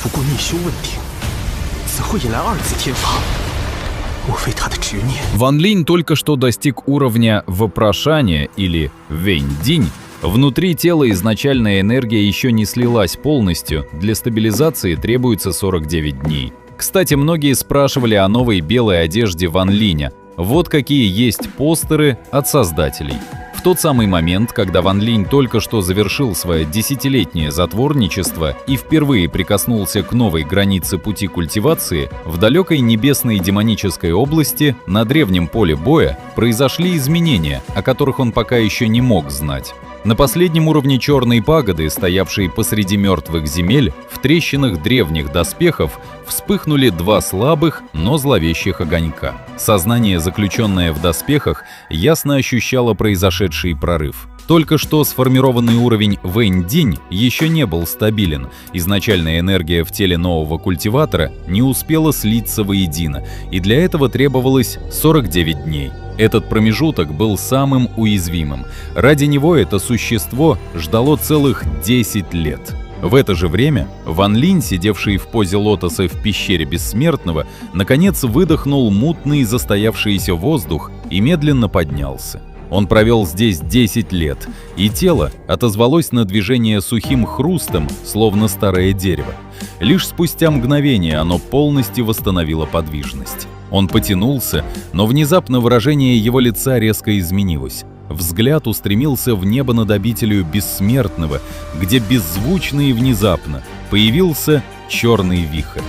不顾逆修问鼎，此会引来二次天罚。莫非他的执念？ Ван Линь только что достиг уровня вопрошания или Вэнь-Динь. Внутри тела изначальная энергия еще не слилась полностью, для стабилизации требуется 49 дней. Кстати, многие спрашивали о новой белой одежде Ван Линя. Вот какие есть постеры от создателей. В тот самый момент, когда Ван Линь только что завершил свое 10-летнее затворничество и впервые прикоснулся к новой границе пути культивации, в далекой небесной демонической области на древнем поле боя произошли изменения, о которых он пока еще не мог знать. На последнем уровне черной пагоды, стоявшей посреди мертвых земель, в трещинах древних доспехов вспыхнули два слабых, но зловещих огонька. Сознание, заключенное в доспехах, ясно ощущало произошедший прорыв. Только что сформированный уровень Вэнь-Динь еще не был стабилен. Изначальная энергия в теле нового культиватора не успела слиться воедино, и для этого требовалось 49 дней. Этот промежуток был самым уязвимым. Ради него это существо ждало целых 10 лет. В это же время Ван Линь, сидевший в позе лотоса в пещере Бессмертного, наконец выдохнул мутный застоявшийся воздух и медленно поднялся. Он провел здесь 10 лет, и тело отозвалось на движение сухим хрустом, словно старое дерево. Лишь спустя мгновение оно полностью восстановило подвижность. Он потянулся, но внезапно выражение его лица резко изменилось. Взгляд устремился в небо над обителью Бессмертного, где беззвучно и внезапно появился черный вихрь.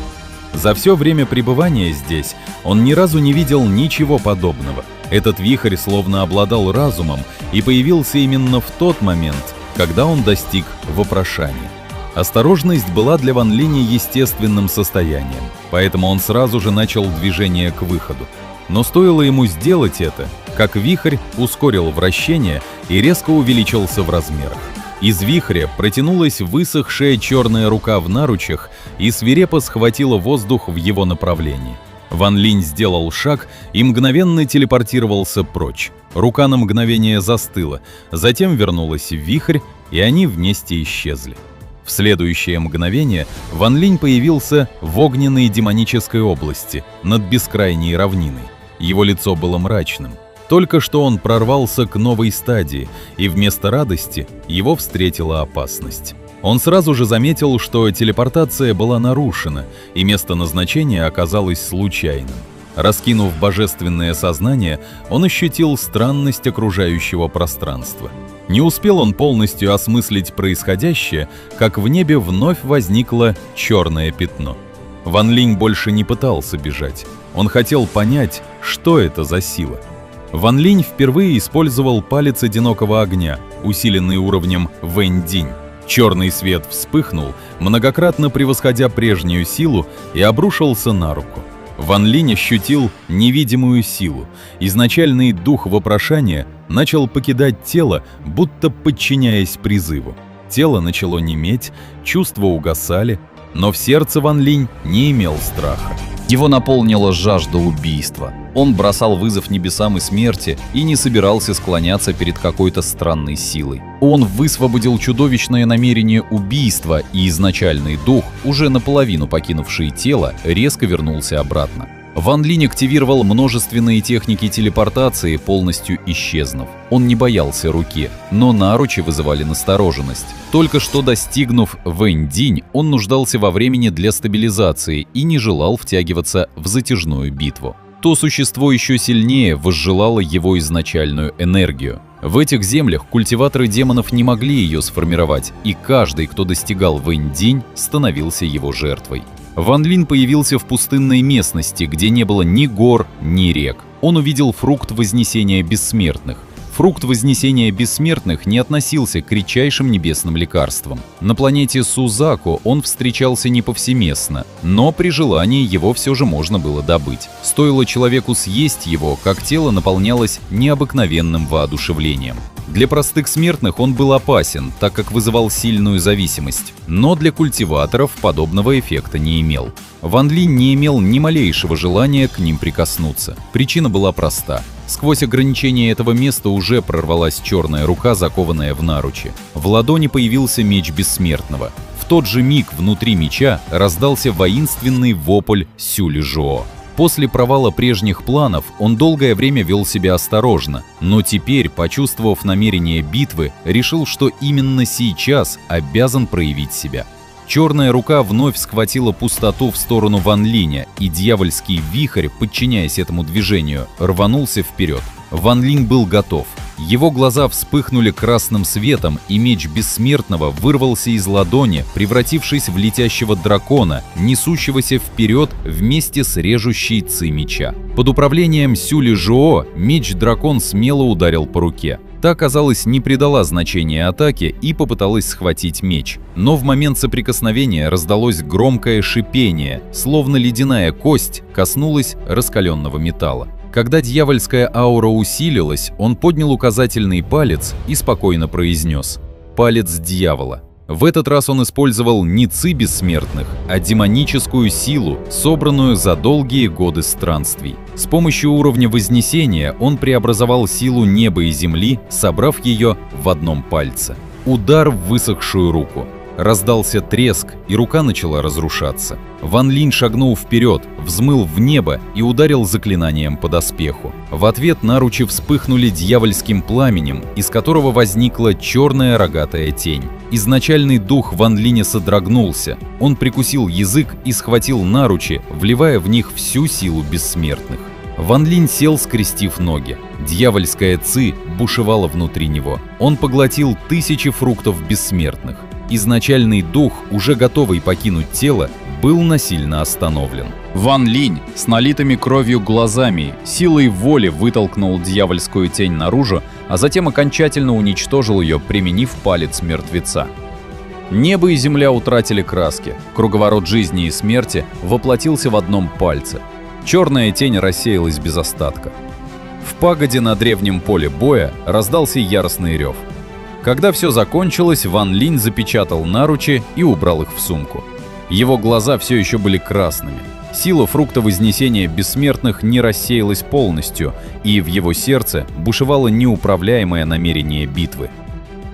За все время пребывания здесь он ни разу не видел ничего подобного. Этот вихрь словно обладал разумом и появился именно в тот момент, когда он достиг вопрошания. Осторожность была для Ван Линя естественным состоянием, поэтому он сразу же начал движение к выходу. Но стоило ему сделать это, как вихрь ускорил вращение и резко увеличился в размерах. Из вихря протянулась высохшая черная рука в наручах и свирепо схватила воздух в его направлении. Ван Линь сделал шаг и мгновенно телепортировался прочь. Рука на мгновение застыла, затем вернулась в вихрь, и они вместе исчезли. В следующее мгновение Ван Линь появился в огненной демонической области, над бескрайней равниной. Его лицо было мрачным. Только что он прорвался к новой стадии, и вместо радости его встретила опасность. Он сразу же заметил, что телепортация была нарушена, и место назначения оказалось случайным. Раскинув божественное сознание, он ощутил странность окружающего пространства. Не успел он полностью осмыслить происходящее, как в небе вновь возникло черное пятно. Ван Линь больше не пытался бежать. Он хотел понять, что это за сила. Ван Линь впервые использовал палец одинокого огня, усиленный уровнем Вэнь-Динь. Черный свет вспыхнул, многократно превосходя прежнюю силу, и обрушился на руку. Ван Линь ощутил невидимую силу. Изначальный дух вопрошания начал покидать тело, будто подчиняясь призыву. Тело начало неметь, чувства угасали, но в сердце Ван Линь не имел страха. Его наполнила жажда убийства. Он бросал вызов небесам и смерти и не собирался склоняться перед какой-то странной силой. Он высвободил чудовищное намерение убийства, и изначальный дух, уже наполовину покинувший тело, резко вернулся обратно. Ван Линь активировал множественные техники телепортации, полностью исчезнув. Он не боялся руки, но наручи вызывали настороженность. Только что достигнув Вэнь-Динь, он нуждался во времени для стабилизации и не желал втягиваться в затяжную битву. То существо еще сильнее возжелало его изначальную энергию. В этих землях культиваторы демонов не могли ее сформировать, и каждый, кто достигал Вэнь-Динь, становился его жертвой. Ван Линь появился в пустынной местности, где не было ни гор, ни рек. Он увидел фрукт Вознесения Бессмертных. Фрукт Вознесения Бессмертных не относился к редчайшим небесным лекарствам. На планете Сузаку он встречался не повсеместно, но при желании его все же можно было добыть. Стоило человеку съесть его, как тело наполнялось необыкновенным воодушевлением. Для простых смертных он был опасен, так как вызывал сильную зависимость, но для культиваторов подобного эффекта не имел. Ван Линь не имел ни малейшего желания к ним прикоснуться. Причина была проста. Сквозь ограничения этого места уже прорвалась черная рука, закованная в наручи. В ладони появился меч Бессмертного. В В тот же миг внутри меча раздался воинственный вопль Сюли Жоо. После провала прежних планов он долгое время вел себя осторожно, но теперь, почувствовав намерение битвы, решил, что именно сейчас обязан проявить себя. Черная рука вновь схватила пустоту в сторону Ван Линя, и дьявольский вихрь, подчиняясь этому движению, рванулся вперед. Ван Линь был готов. Его глаза вспыхнули красным светом, и меч Бессмертного вырвался из ладони, превратившись в летящего дракона, несущегося вперед вместе с режущей ци меча. Под управлением Сюли Жоо меч-дракон смело ударил по руке. Та, казалось, не придала значения атаке и попыталась схватить меч. Но в момент соприкосновения раздалось громкое шипение, словно ледяная кость коснулась раскаленного металла. Когда дьявольская аура усилилась, он поднял указательный палец и спокойно произнес: «Палец дьявола». В этот раз он использовал не ци бессмертных, а демоническую силу, собранную за долгие годы странствий. С помощью уровня Вознесения он преобразовал силу неба и земли, собрав ее в одном пальце. Удар в высохшую руку. Раздался треск, и рука начала разрушаться. Ван Линь шагнул вперед, взмыл в небо и ударил заклинанием по доспеху. В ответ наручи вспыхнули дьявольским пламенем, из которого возникла черная рогатая тень. Изначальный дух Ван Линя содрогнулся. Он прикусил язык и схватил наручи, вливая в них всю силу бессмертных. Ван Линь сел, скрестив ноги. Дьявольская ци бушевала внутри него. Он поглотил тысячи фруктов бессмертных. Изначальный дух, уже готовый покинуть тело, был насильно остановлен. Ван Линь с налитыми кровью глазами силой воли вытолкнул дьявольскую тень наружу, а затем окончательно уничтожил ее, применив палец мертвеца. Небо и земля утратили краски, круговорот жизни и смерти воплотился в одном пальце. Черная тень рассеялась без остатка. В пагоде на древнем поле боя раздался яростный рев. Когда все закончилось, Ван Линь запечатал наручи и убрал их в сумку. Его глаза все еще были красными. Сила фрукта Вознесения бессмертных не рассеялась полностью, и в его сердце бушевало неуправляемое намерение битвы.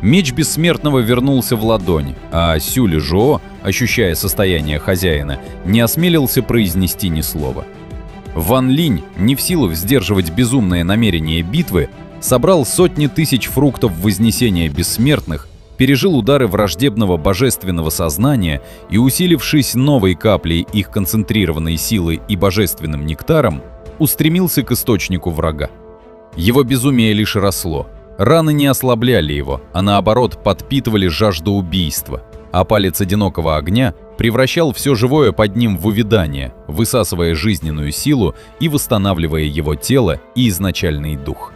Меч Бессмертного вернулся в ладонь, а Сюли Жоо, ощущая состояние хозяина, не осмелился произнести ни слова. Ван Линь, не в силах сдерживать безумное намерение битвы, собрал сотни тысяч фруктов Вознесения бессмертных, пережил удары враждебного божественного сознания и, усилившись новой каплей их концентрированной силы и божественным нектаром, устремился к источнику врага. Его безумие лишь росло. Раны не ослабляли его, а наоборот подпитывали жажду убийства, а палец одинокого огня превращал все живое под ним в увядание, высасывая жизненную силу и восстанавливая его тело и изначальный дух.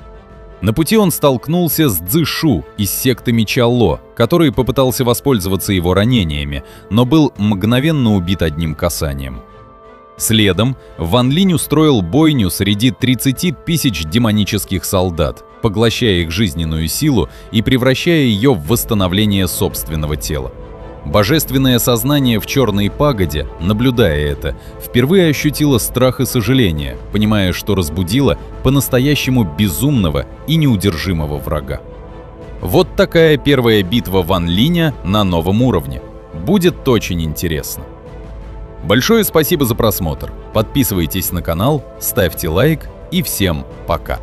На пути он столкнулся с Цзы Шу из секты Меча Ло, который попытался воспользоваться его ранениями, но был мгновенно убит одним касанием. Следом Ван Линь устроил бойню среди 30 тысяч демонических солдат, поглощая их жизненную силу и превращая ее в восстановление собственного тела. Божественное сознание в черной пагоде, наблюдая это, впервые ощутило страх и сожаление, понимая, что разбудило по-настоящему безумного и неудержимого врага. Вот такая первая битва Ван Линя на новом уровне. Будет очень интересно. Большое спасибо за просмотр. Подписывайтесь на канал, ставьте лайк и всем пока.